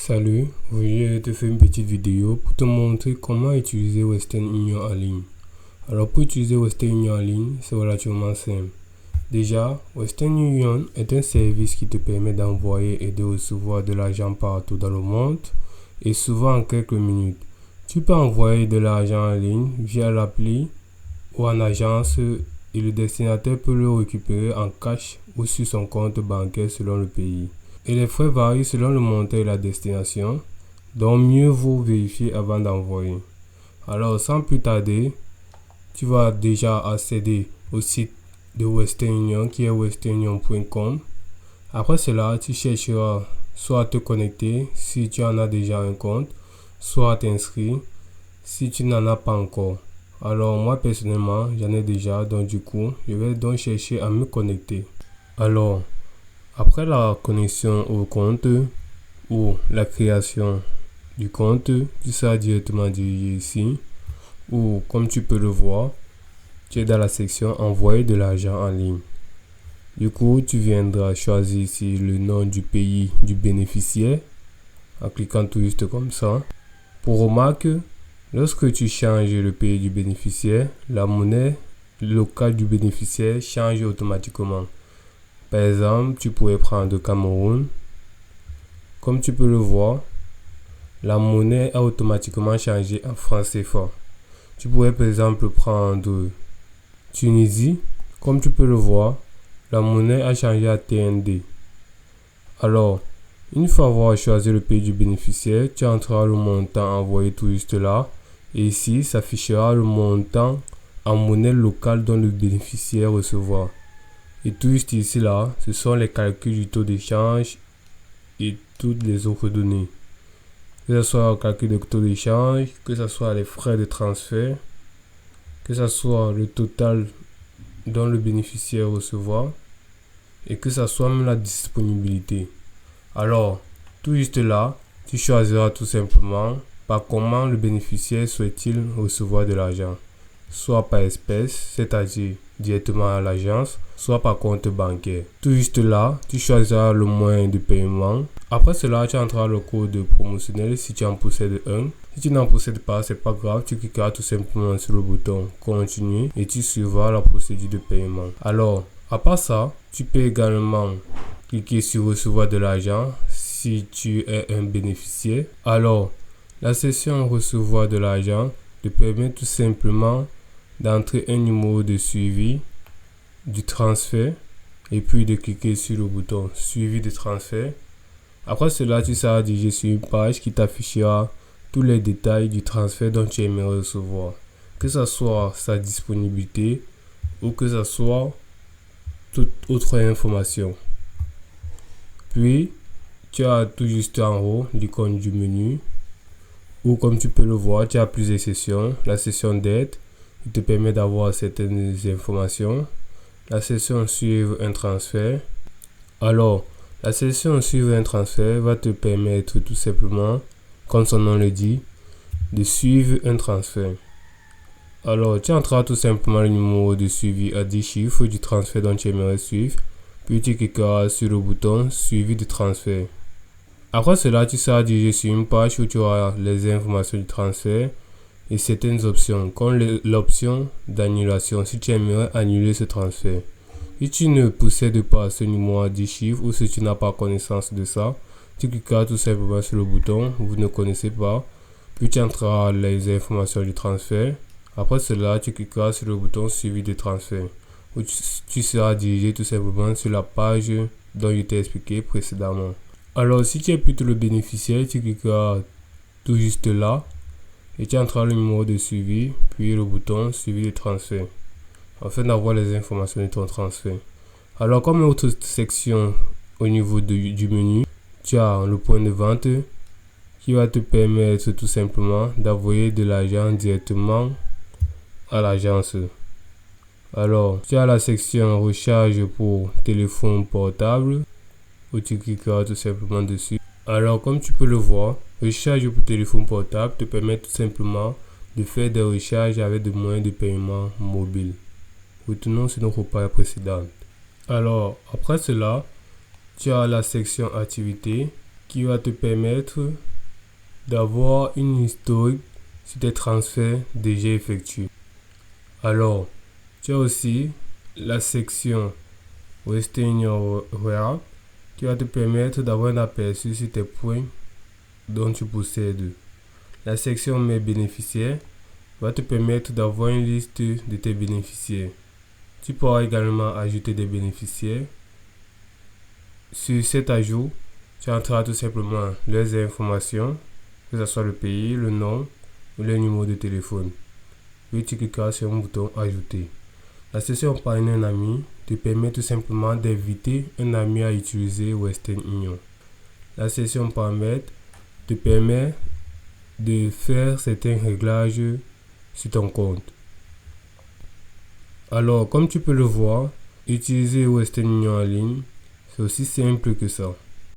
Salut, aujourd'hui je te fais une petite vidéo pour te montrer comment utiliser Western Union en ligne. Alors pour utiliser Western Union en ligne, c'est relativement simple. Déjà, Western Union est un service qui te permet d'envoyer et de recevoir de l'argent partout dans le monde et souvent en quelques minutes. Tu peux envoyer de l'argent en ligne via l'appli ou en agence et le destinataire peut le récupérer en cash ou sur son compte bancaire selon le pays. Et les frais varient selon le montant et la destination, donc mieux vaut vérifier avant d'envoyer. Alors sans plus tarder, tu vas déjà accéder au site de Western Union qui est westernunion.com. Après cela, tu chercheras soit à te connecter si tu en as déjà un compte, soit à t'inscrire si tu n'en as pas encore. Alors moi personnellement, j'en ai déjà, donc du coup, je vais donc chercher à me connecter. Alors, après la connexion au compte ou la création du compte, tu seras directement dirigé ici ou comme tu peux le voir, tu es dans la section envoyer de l'argent en ligne. Du coup, tu viendras choisir ici le nom du pays du bénéficiaire en cliquant tout juste comme ça. Pour remarque, lorsque tu changes le pays du bénéficiaire, la monnaie locale du bénéficiaire change automatiquement. Par exemple, tu pourrais prendre le Cameroun. Comme tu peux le voir, la monnaie a automatiquement changé en franc CFA. Tu pourrais par exemple prendre Tunisie. Comme tu peux le voir, la monnaie a changé à TND. Alors, une fois avoir choisi le pays du bénéficiaire, tu entreras le montant envoyé tout juste là. Et ici, s'affichera le montant en monnaie locale dont le bénéficiaire recevra. Et tout juste ici là, ce sont les calculs du taux d'échange et toutes les autres données. Que ce soit le calcul de taux d'échange, que ce soit les frais de transfert, que ce soit le total dont le bénéficiaire recevra et que ce soit même la disponibilité. Alors, tout juste là, tu choisiras tout simplement par comment le bénéficiaire souhaite-t-il recevoir de l'argent. Soit par espèce, c'est-à-dire directement à l'agence, soit par compte bancaire. Tout juste là, tu choisiras le moyen de paiement. Après cela, tu entreras le code promotionnel si tu en possèdes un. Si tu n'en possèdes pas, c'est pas grave, tu cliqueras tout simplement sur le bouton continuer et tu suivras la procédure de paiement. Alors, à part ça, tu peux également cliquer sur recevoir de l'argent si tu es un bénéficiaire. Alors, la section recevoir de l'argent te permet tout simplement d'entrer un numéro de suivi du transfert et puis de cliquer sur le bouton suivi de transfert. Après cela, tu seras dirigé sur une page qui t'affichera tous les détails du transfert dont tu aimerais recevoir, que ce soit sa disponibilité ou que ce soit toute autre information. Puis, tu as tout juste en haut l'icône du menu où, comme tu peux le voir, tu as plusieurs sections. La section d'aide qui te permet d'avoir certaines informations. La section suivre un transfert. Alors, la section suivre un transfert va te permettre tout simplement, comme son nom le dit, de suivre un transfert. Alors, tu entreras tout simplement le numéro de suivi à 10 chiffres du transfert dont tu aimerais suivre. Puis tu cliqueras sur le bouton suivi de transfert. Après cela, tu seras dirigé sur une page où tu auras les informations du transfert et certaines options, comme l'option d'annulation si tu aimerais annuler ce transfert. Si tu ne possèdes pas ce numéro à 10 chiffres ou si tu n'as pas connaissance de ça, tu cliqueras tout simplement sur le bouton vous ne connaissez pas, puis tu entreras les informations du transfert. Après cela, tu cliqueras sur le bouton suivi de transfert où tu seras dirigé tout simplement sur la page dont je t'ai expliqué précédemment. Alors, si tu es plutôt le bénéficiaire, tu cliqueras tout juste là et tu entreras le numéro de suivi, puis le bouton suivi de transfert, afin d'avoir les informations de ton transfert. Alors, comme autre section au niveau du menu, tu as le point de vente qui va te permettre tout simplement d'envoyer de l'argent directement à l'agence. Alors, tu as la section recharge pour téléphone portable où tu cliqueras tout simplement dessus. Alors, comme tu peux le voir, recharge pour téléphone portable te permet tout simplement de faire des recharges avec des moyens de paiement mobile. Retournons sur notre page précédente. Alors, après cela, tu as la section activité qui va te permettre d'avoir une historique sur tes transferts déjà effectués. Alors, tu as aussi la section Western Union Wrap qui va te permettre d'avoir un aperçu sur tes points dont tu possèdes. La section Mes bénéficiaires va te permettre d'avoir une liste de tes bénéficiaires. Tu pourras également ajouter des bénéficiaires. Sur cet ajout, tu entreras tout simplement leurs informations, que ce soit le pays, le nom ou le numéro de téléphone. Puis tu cliqueras sur un bouton Ajouter. La section Parrainer un ami te permet tout simplement d'inviter un ami à utiliser Western Union. La section Paramètres te permet de faire certains réglages sur ton compte. Alors, comme tu peux le voir, utiliser Western Union en ligne, c'est aussi simple que ça.